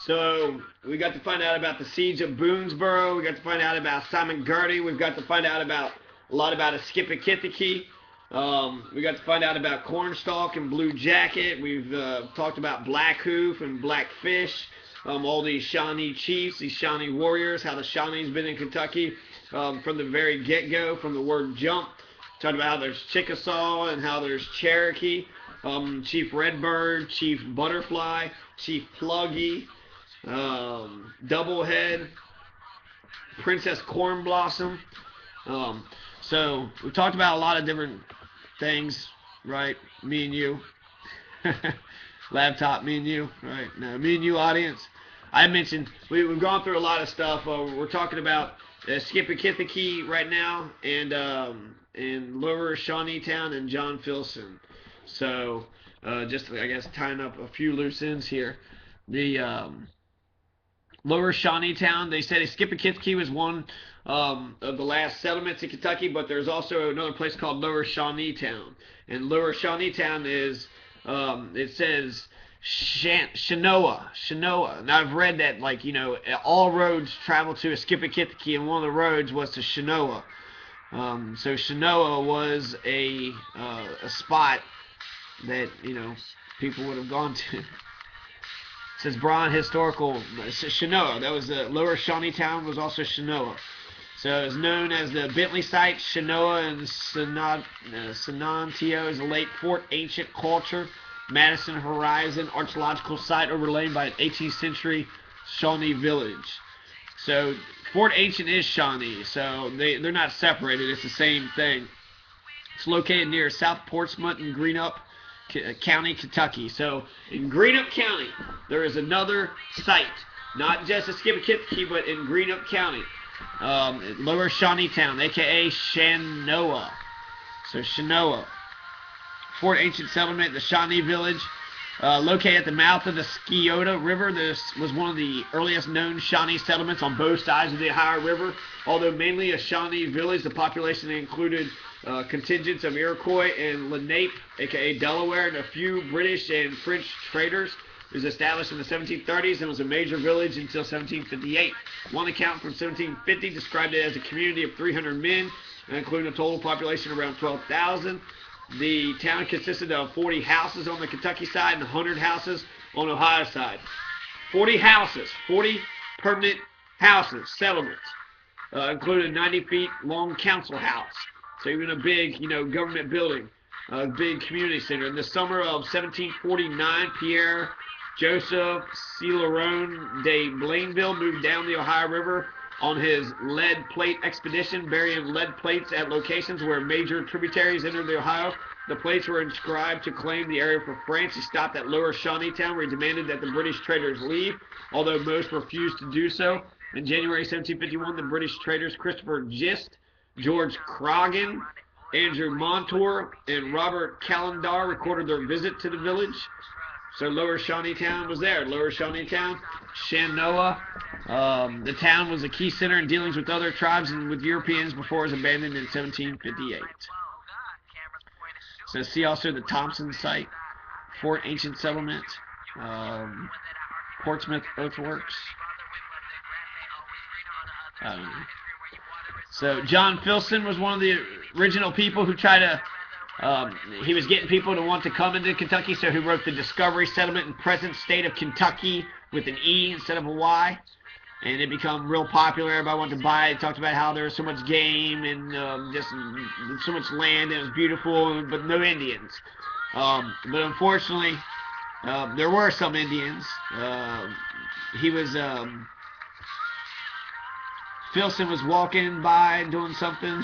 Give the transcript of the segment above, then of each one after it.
So we got to find out about the siege of Boonesboro. We got to find out about Simon Gertie. We've got to find out about a lot about Eskippikithiki. We got to find out about Cornstalk and Blue Jacket. We've talked about Blackhoof and Blackfish. All these Shawnee chiefs, these Shawnee warriors, how the Shawnee's been in Kentucky from the very get-go, from the word jump. Talked about how there's Chickasaw and how there's Cherokee, Chief Redbird, Chief Butterfly, Chief Pluggy, Doublehead, Princess Cornblossom. So we talked about a lot of different things, right? Me and you. Laptop, me and you, right? No, me and you, audience. I mentioned we've gone through a lot of stuff. We're talking about Eskippikithiki right now, and in Lower Shawneetown and John Filson. So just I guess tying up a few loose ends here. The Lower Shawneetown, they said Eskippikithiki was one of the last settlements in Kentucky, but there's also another place called Lower Shawneetown. And Lower Shawneetown is, it says Shanoa. Now I've read that, like, you know, all roads travel to Eskippikithiki, and one of the roads was to Shanoa. So Shanoa was a spot that, you know, people would have gone to. It says Braun Historical Shanoa. That was the Lower Shawneetown was also Shanoa. So it's known as the Bentley site. Shanoa and Sanantio is a late Fort Ancient Culture, Madison Horizon archaeological site overlain by an 18th century Shawnee village. So Fort Ancient is Shawnee, so they're not separated. It's the same thing. It's located near South Portsmouth in Greenup County, Kentucky. So in Greenup County, there is another site, not just Eskippikithiki, but in Greenup County, Lower Shawneetown, aka Shanoa. So Shanoa, Fort Ancient Settlement, the Shawnee Village, located at the mouth of the Scioto River. This was one of the earliest known Shawnee settlements on both sides of the Ohio River. Although mainly a Shawnee village, the population included contingents of Iroquois and Lenape, aka Delaware, and a few British and French traders. It was established in the 1730s and was a major village until 1758. One account from 1750 described it as a community of 300 men, including a total population of around 12,000. The town consisted of 40 houses on the Kentucky side and 100 houses on the Ohio side. 40 houses, 40 permanent houses, settlements, including a 90 feet long council house. So even a big, you know, government building, a big community center. In the summer of 1749, Pierre Joseph Celeron de Blainville moved down the Ohio River on his lead plate expedition, burying lead plates at locations where major tributaries entered the Ohio. The plates were inscribed to claim the area for France. He stopped at Lower Shawneetown, where he demanded that the British traders leave, although most refused to do so. In January 1751, the British traders Christopher Gist, George Croghan, Andrew Montour, and Robert Calendar recorded their visit to the village. So Lower Shawneetown was there. Lower Shawneetown, Shanoa. The town was a key center in dealings with other tribes and with Europeans before it was abandoned in 1758. So see also the Thompson site, Fort Ancient Settlement, Portsmouth Earthworks. So John Filson was one of the original people who tried to, he was getting people to want to come into Kentucky, so he wrote the Discovery Settlement in present state of Kentucky with an E instead of a Y. And it became real popular. Everybody wanted to buy it. Talked about how there was so much game and just so much land, and it was beautiful, but no Indians. But unfortunately, there were some Indians. Filson was walking by doing something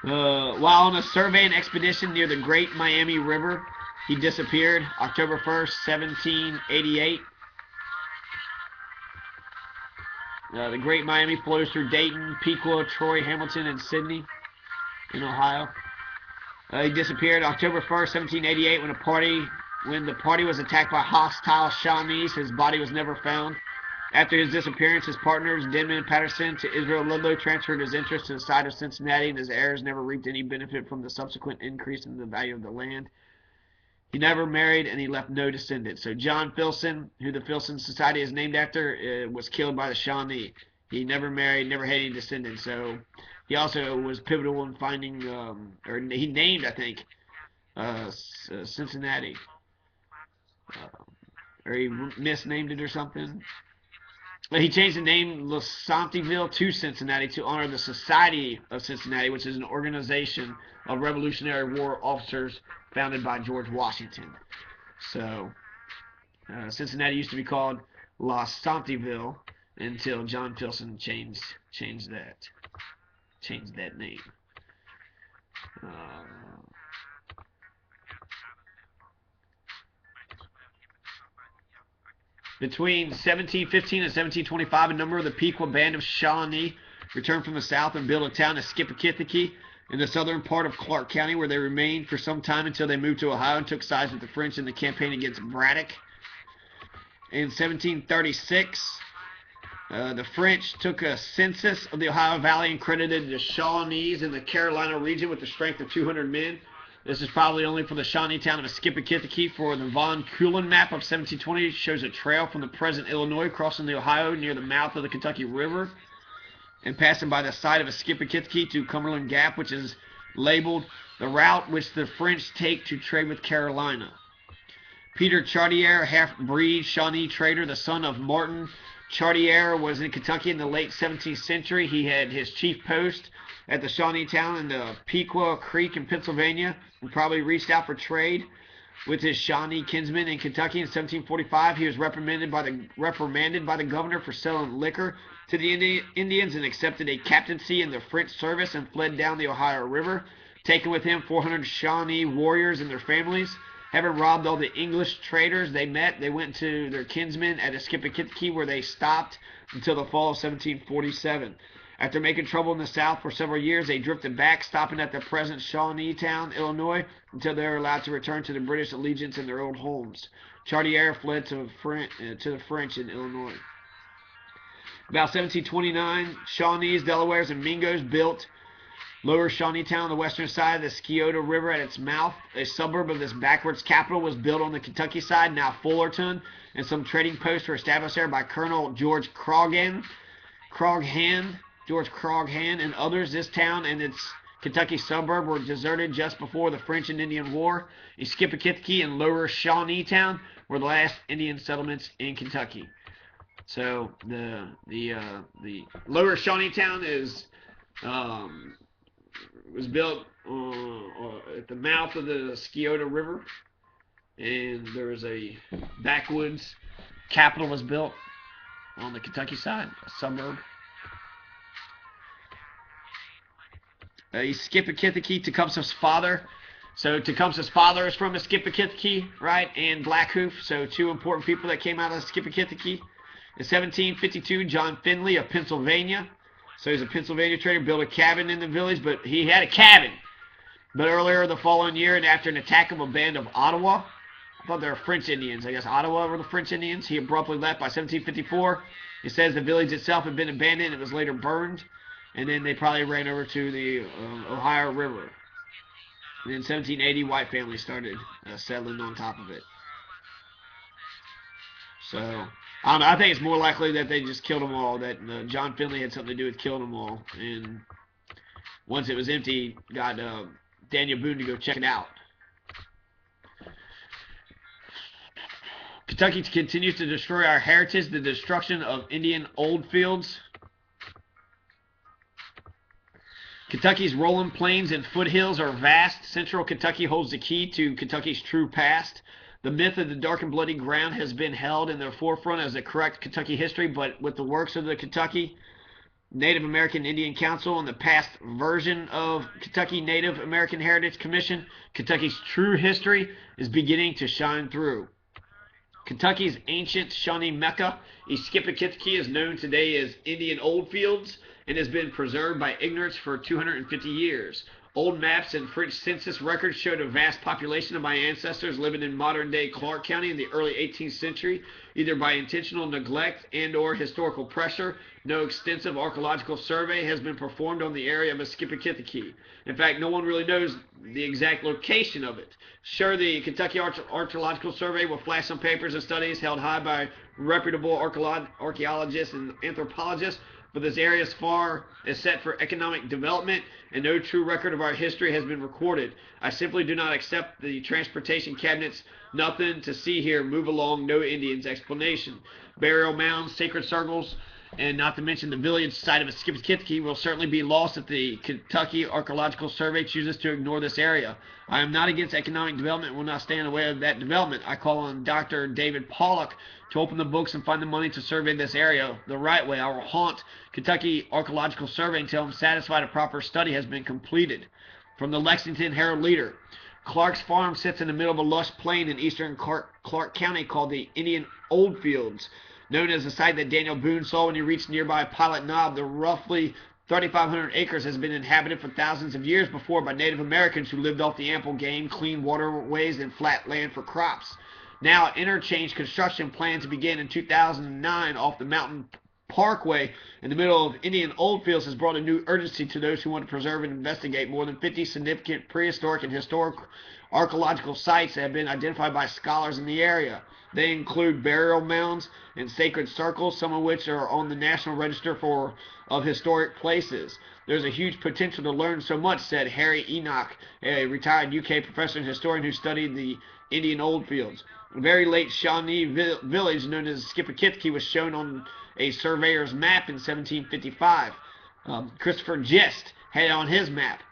while on a surveying expedition near the Great Miami River. He disappeared October 1st, 1788. The Great Miami flows through Dayton, Pequot, Troy, Hamilton, and Sydney in Ohio. He disappeared October 1st, 1788 when the party was attacked by hostile Shawnees. His body was never found. After his disappearance, his partners, Denman and Patterson, to Israel Ludlow, transferred his interest to the side of Cincinnati, and his heirs never reaped any benefit from the subsequent increase in the value of the land. He never married, and he left no descendants. So John Filson, who the Filson Society is named after, was killed by the Shawnee. He never married, never had any descendants. So he also was pivotal in finding, or he named, I think, Cincinnati, or he misnamed it or something. He changed the name Lasantiville to Cincinnati to honor the Society of Cincinnati, which is an organization of Revolutionary War officers founded by George Washington. So, Cincinnati used to be called Lasantiville until John Filson changed that name. Between 1715 and 1725, a number of the Pequot band of Shawnee returned from the south and built a town, Eskippikithiki, in the southern part of Clark County, where they remained for some time until they moved to Ohio and took sides with the French in the campaign against Braddock. In 1736, the French took a census of the Ohio Valley and credited the Shawnees in the Carolina region with the strength of 200 men. This is probably only for the Shawnee town of Eskippikithiki, for the Von Kulin map of 1720 shows a trail from the present Illinois crossing the Ohio near the mouth of the Kentucky River and passing by the site of Eskippikithiki to Cumberland Gap, which is labeled the route which the French take to trade with Carolina. Peter Chartier, a half-breed Shawnee trader, the son of Martin Chartier, was in Kentucky in the late 17th century. He had his chief post at the Shawnee town in the Pequot Creek in Pennsylvania, and probably reached out for trade with his Shawnee kinsmen in Kentucky. In 1745, he was reprimanded by the governor for selling liquor to the Indians and accepted a captaincy in the French service and fled down the Ohio River, taking with him 400 Shawnee warriors and their families. Having robbed all the English traders they met, they went to their kinsmen at Eskippikithiki, where they stopped until the fall of 1747. After making trouble in the South for several years, they drifted back, stopping at the present Shawnee town, Illinois, until they were allowed to return to the British allegiance in their old homes. Chartier fled to the French in Illinois. About 1729, Shawnees, Delawares, and Mingos built Lower Shawneetown on the western side of the Scioto River at its mouth. A suburb of this backwards capital was built on the Kentucky side, now Fullerton, and some trading posts were established there by Colonel George Croghan, and others. This town and its Kentucky suburb were deserted just before the French and Indian War. Eskippikithiki and Lower Shawneetown were the last Indian settlements in Kentucky. So the Lower Shawneetown is was built at the mouth of the Scioto River, and there was a backwoods capital was built on the Kentucky side, a suburb. Eskippikithiki, Tecumseh's father. So Tecumseh's father is from Eskippikithiki, right, and Blackhoof, so two important people that came out of Eskippikithiki. In 1752, John Finley of Pennsylvania, so he's a Pennsylvania trader, built a cabin in the village, but he had a cabin. But earlier the following year, and after an attack of a band of Ottawa, I thought they were French Indians, I guess Ottawa were the French Indians, he abruptly left by 1754. It says the village itself had been abandoned, it was later burned, and then they probably ran over to the Ohio River. And in 1780, white families started settling on top of it. So I don't know, I think it's more likely that they just killed them all, that John Finley had something to do with killing them all. And once it was empty, got Daniel Boone to go check it out. Kentucky continues to destroy our heritage, the destruction of Indian old fields. Kentucky's rolling plains and foothills are vast. Central Kentucky holds the key to Kentucky's true past. The myth of the dark and bloody ground has been held in the forefront as the correct Kentucky history, but with the works of the Kentucky Native American Indian Council and the past version of Kentucky Native American Heritage Commission, Kentucky's true history is beginning to shine through. Kentucky's ancient Shawnee Mecca, Eskippikithiki, is known today as Indian Oldfields and has been preserved by ignorance for 250 years. Old maps and French census records showed a vast population of my ancestors living in modern-day Clark County in the early 18th century, either by intentional neglect and/or historical pressure. No extensive archaeological survey has been performed on the area of Eskippikithiki. In fact, no one really knows the exact location of it. Sure, the Kentucky Archaeological Survey will flash some papers and studies held high by reputable archaeologists and anthropologists, but this area as far is set for economic development, and no true record of our history has been recorded. I simply do not accept the transportation cabinet's nothing to see here, move along, no Indians explanation. Burial mounds, sacred circles, and not to mention the village site of Eskippikithiki will certainly be lost if the Kentucky Archaeological Survey chooses to ignore this area. I am not against economic development and will not stand in the way of that development. I call on Dr. David Pollock to open the books and find the money to survey this area the right way. I will haunt Kentucky Archaeological Survey until I'm satisfied a proper study has been completed. From the Lexington Herald Leader. Clark's farm sits in the middle of a lush plain in eastern Clark County called the Indian Oldfields, known as the site that Daniel Boone saw when he reached nearby Pilot Knob. The roughly 3,500 acres has been inhabited for thousands of years before by Native Americans who lived off the ample game, clean waterways, and flat land for crops. Now, interchange construction planned to begin in 2009 off the Mountain Parkway in the middle of Indian Oldfields has brought a new urgency to those who want to preserve and investigate more than 50 significant prehistoric and historic archaeological sites that have been identified by scholars in the area. They include burial mounds and sacred circles, some of which are on the National Register of Historic Places. There's a huge potential to learn so much, said Harry Enoch, a retired UK professor and historian who studied the Indian Oldfields. A very late Shawnee village known as Eskippikithiki was shown on a surveyor's map in 1755. Christopher Gist had it on his map.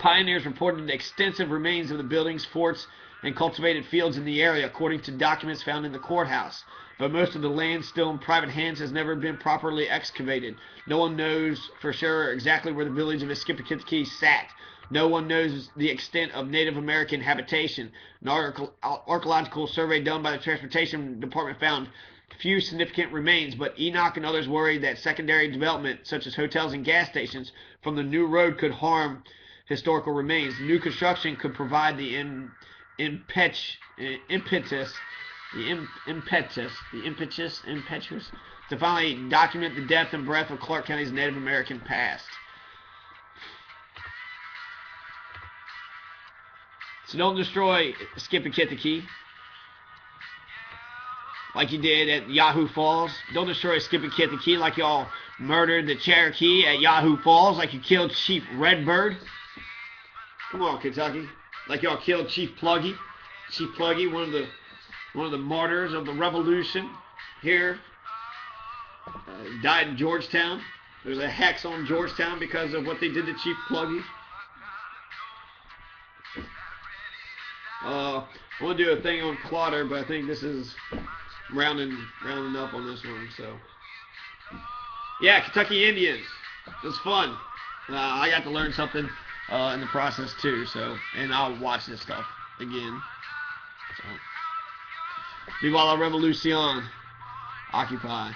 Pioneers reported extensive remains of the buildings, forts, and cultivated fields in the area, according to documents found in the courthouse. But most of the land still in private hands has never been properly excavated. No one knows for sure exactly where the village of Eskippikithiki sat. No one knows the extent of Native American habitation. An archaeological survey done by the Transportation Department found few significant remains, but Enoch and others worried that secondary development, such as hotels and gas stations, from the new road could harm historical remains. New construction could provide the impetus to finally document the depth and breadth of Clark County's Native American past. So don't destroy Eskippikithiki like you did at Yahoo Falls. Don't destroy Eskippikithiki like y'all murdered the Cherokee at Yahoo Falls, like you killed Chief Redbird. Come on, Kentucky. Like y'all killed Chief Pluggy. Chief Pluggy, one of the martyrs of the Revolution here. Died in Georgetown. There's a hex on Georgetown because of what they did to Chief Pluggy. I want to do a thing on Clotter, but I think this is rounding up on this one. So, yeah, Kentucky Indians. It was fun. I got to learn something in the process too. So, and I'll watch this stuff again. So, Viva la Revolution. Occupy.